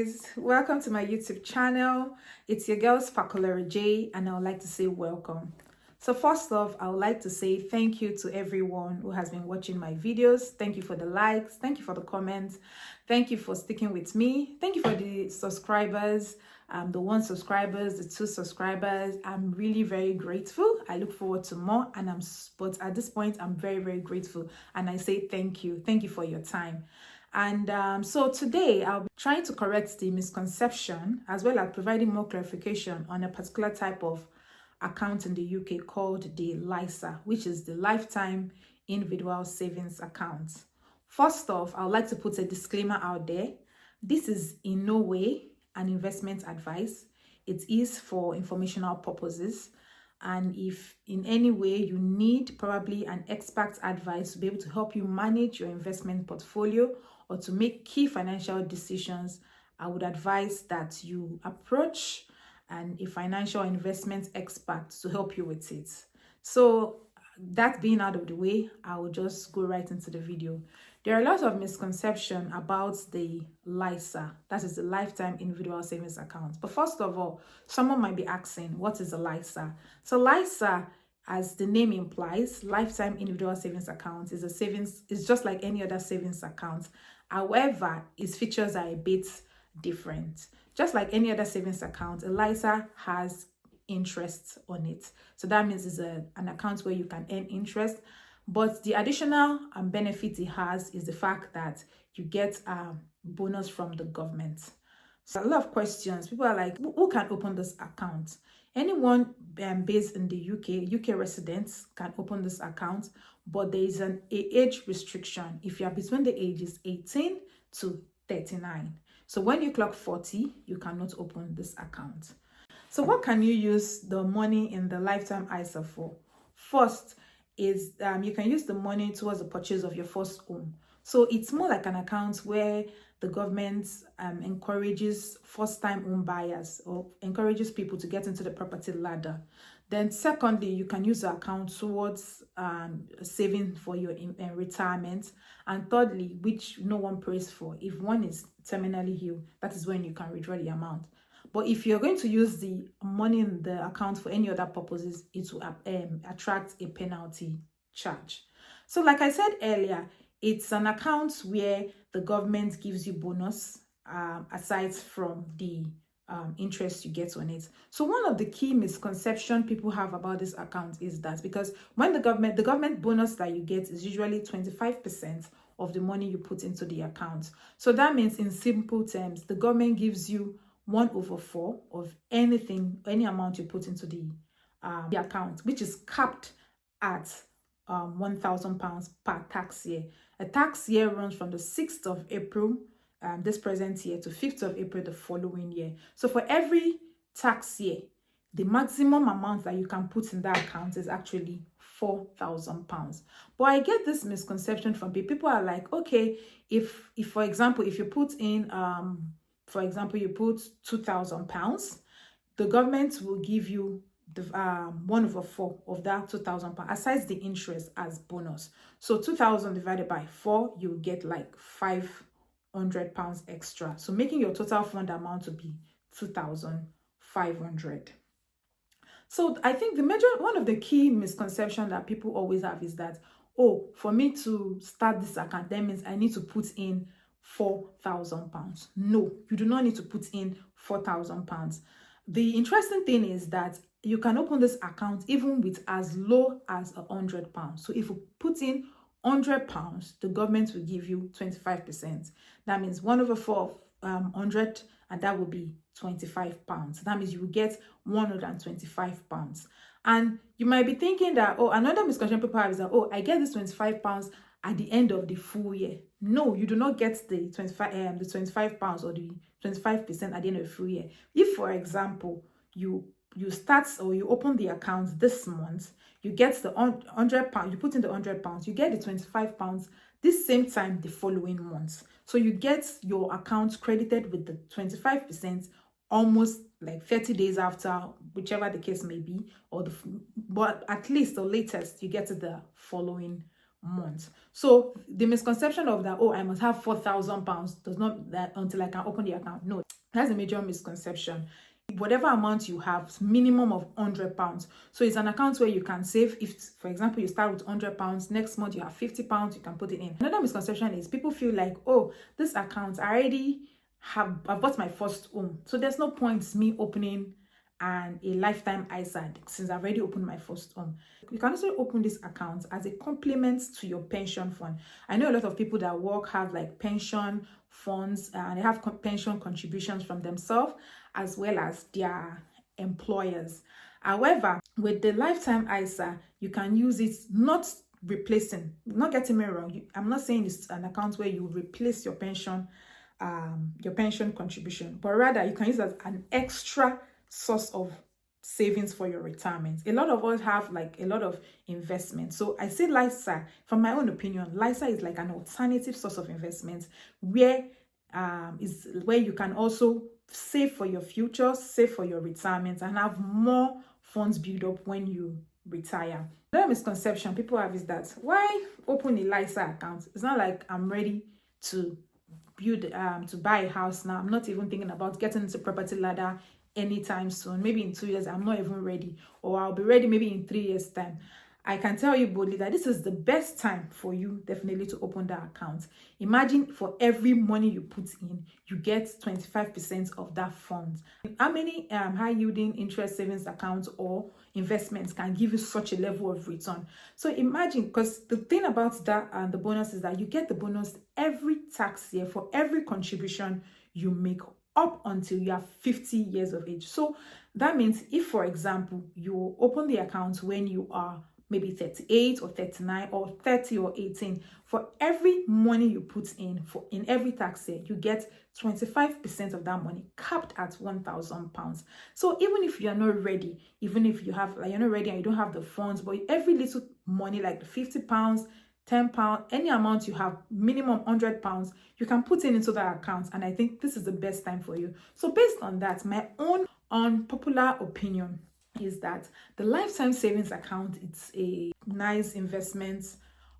guys, welcome to my YouTube channel. It's your girl Unpopular J, and I would like to say welcome. So first off, I would like to say thank you to everyone who has been watching my videos. Thank you for the likes, thank you for the comments, thank you for sticking with me, thank you for the subscribers, the 1 subscribers, the 2 subscribers. I'm really very grateful. I look forward to more, and but at this point I'm very grateful, and I say thank you for your time. And so today I'll be trying to correct the misconception as well as providing more clarification on a particular type of account in the UK called the LISA, which is the Lifetime Individual Savings Account. First off, I would like to put a disclaimer out there. This is in no way an investment advice. It is for informational purposes. And if in any way you need probably an expert advice to be able to help you manage your investment portfolio or to make key financial decisions, I would advise that you approach a financial investment expert to help you with it. So that being out of the way, I will just go right into the video. There are a lot of misconceptions about the LISA, that is the Lifetime Individual Savings Account. But first of all, someone might be asking, what is a LISA? So LISA, as the name implies, Lifetime Individual Savings Account, is a savings, it's just like any other savings account. However, its features are a bit different. Just like any other savings account, a LISA has interest on it. So that means it's an account where you can earn interest. But the additional benefit it has is the fact that you get a bonus from the government. So a lot of questions. People are like, who can open this account? Anyone based in the UK residents can open this account, but there is an age restriction if you are between the ages 18 to 39. So when you clock 40, you cannot open this account. So what can you use the money in the Lifetime ISA for? First is you can use the money towards the purchase of your first home. So it's more like an account where the government encourages first-time home buyers or encourages people to get into the property ladder. Then secondly, you can use the account towards saving for your retirement. And thirdly, which no one prays for, if one is terminally ill, that is when you can withdraw the amount. But if you're going to use the money in the account for any other purposes, it will attract a penalty charge. So like I said earlier, it's an account where the government gives you bonus aside from the interest you get on it. So one of the key misconceptions people have about this account is that because when the government bonus that you get is usually 25% of the money you put into the account. So that means in simple terms, the government gives you 1/4 of any amount you put into the account, which is capped at £1,000 per tax year. A tax year runs from the 6th of April this present year to 5th of April the following year. So for every tax year, the maximum amount that you can put in that account is actually £4,000. But I get this misconception from people. People are like, okay, if for example, if you put in for example, you put £2,000, the government will give you the 1/4 of that £2,000 aside the interest as bonus. So 2,000 divided by 4, you will get like £500 extra. So making your total fund amount to be 2,500. So I think one of the key misconceptions that people always have is that, oh, for me to start this account, that means I need to put in £4,000. No, you do not need to put in £4,000. The interesting thing is that you can open this account even with as low as £100. So if you put in £100, the government will give you 25%. That means 1/4 of 100, and that will be £25. That means you will get £125. And you might be thinking that, oh, another misconception people have is that, oh, I get this £25 at the end of the full year. No, you do not get the £25 or the 25% at the end of the full year. If, for example, you start or you open the account this month, you get the £100, you put in the £100, you get the £25 this same time the following month. So you get your account credited with the 25% almost like 30 days after, whichever the case may be, but at least the latest you get it the following month. So the misconception of that, oh, I must have £4,000 does not that until I can open the account. No, that's a major misconception. Whatever amount you have, minimum of £100. So it's an account where you can save. If, for example, you start with £100, next month you have £50, you can put it in. Another misconception is people feel like, oh, this account I bought my first home, so there's no point me opening a lifetime ISA since I've already opened my first home. You can also open this account as a complement to your pension fund. I know a lot of people that work have like pension funds and they have pension contributions from themselves as well as their employers. However, with the lifetime ISA, you can use it not replacing, not getting me wrong. I'm not saying it's an account where you replace your pension contribution, but rather you can use it as an extra source of savings for your retirement. A lot of us have like a lot of investment. So I say LISA, from my own opinion, LISA is like an alternative source of investment where is where you can also save for your future, save for your retirement, and have more funds build up when you retire. Another misconception people have is that why open a LISA account? It's not like I'm ready to build to buy a house now. I'm not even thinking about getting into property ladder anytime soon. Maybe in 2 years I'm not even ready, or I'll be ready maybe in 3 years time. I can tell you boldly that this is the best time for you definitely to open that account. Imagine for every money you put in, you get 25% of that fund. How many high yielding interest savings accounts or investments can give you such a level of return? So imagine, because the thing about that and the bonus is that you get the bonus every tax year for every contribution you make up until you are 50 years of age. So that means if, for example, you open the account when you are maybe 38 or 39 or 30 or 18, for every money you put in in every tax year, you get 25% of that money capped at £1,000. So even if you are not ready, even if you're not ready and you don't have the funds, but every little money like £50, £10, any amount you have, minimum £100, you can put into that account. And I think this is the best time for you. So based on that, my own unpopular opinion is that the lifetime savings account, it's a nice investment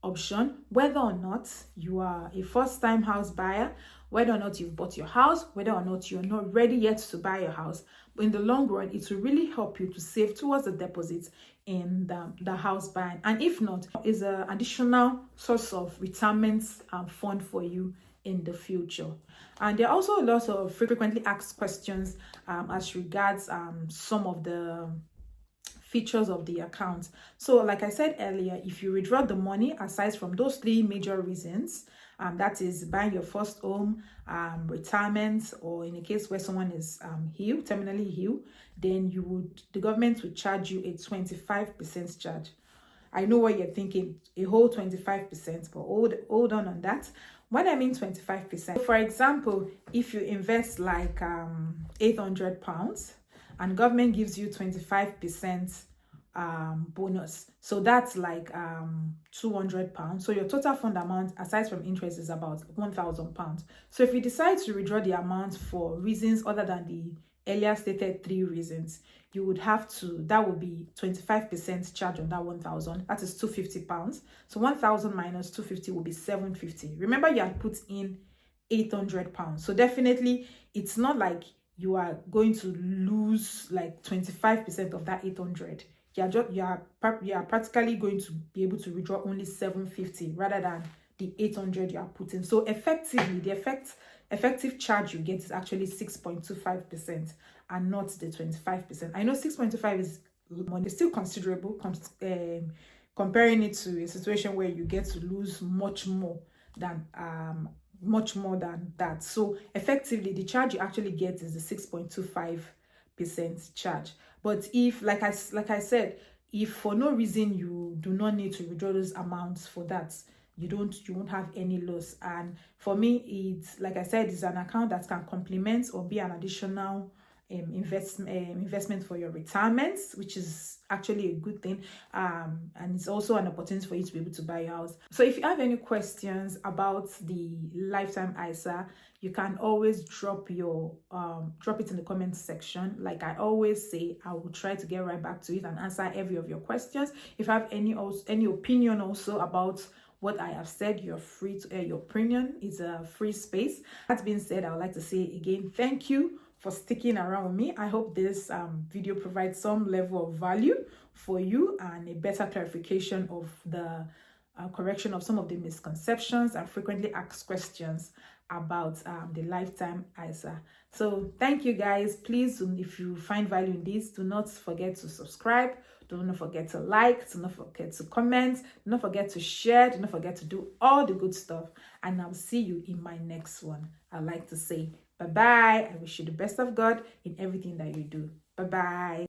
option, whether or not you are a first-time house buyer, whether or not you've bought your house, whether or not you're not ready yet to buy your house. But in the long run, it will really help you to save towards the deposits in the house buying. And if not, is an additional source of retirement fund for you in the future. And there are also a lot of frequently asked questions as regards some of the features of the account. So like I said earlier, if you withdraw the money, aside from those 3 major reasons, that is buying your first home, retirement, or in a case where someone is terminally ill, then the government would charge you a 25% charge. I know what you're thinking, a whole 25%, but hold on that. What I mean 25%, for example, if you invest like £800 and government gives you 25% bonus, so that's like £200. So your total fund amount aside from interest is about £1,000. So if you decide to withdraw the amount for reasons other than the earlier stated 3 reasons, you would have to, that would be 25% charge on that 1,000. That is £250. So 1,000 minus 250 will be 750. Remember, you had put in £800. So definitely it's not like you are going to lose like 25% of that 800. You are practically going to be able to withdraw only 750 rather than the 800 you are putting. So effectively, the effective charge you get is actually 6.25% and not the 25%. I know 6.25 is money, still considerable, comparing it to a situation where you get to lose much more than that. So effectively, the charge you actually get is the 6.25% charge. But if, like I said, if for no reason you do not need to withdraw those amounts for that, you won't have any loss. And for me, it's like I said, it's an account that can complement or be an additional investment for your retirement, which is actually a good thing, and it's also an opportunity for you to be able to buy a house. So if you have any questions about the lifetime ISA, you can always drop it in the comment section. Like I always say, I will try to get right back to it and answer every of your questions. If you have any opinion also about what I have said. You're free to air your opinion. It's a free space. That being said, I would like to say again, thank you for sticking around with me. I hope this video provides some level of value for you and a better clarification of the correction of some of the misconceptions and frequently asked questions about the lifetime ISA. So thank you guys. Please, if you find value in this, do not forget to subscribe. Do not forget to like. Do not forget to comment. Do not forget to share. Do not forget to do all the good stuff. And I'll see you in my next one. I'd like to say bye-bye. I wish you the best of God in everything that you do. Bye-bye.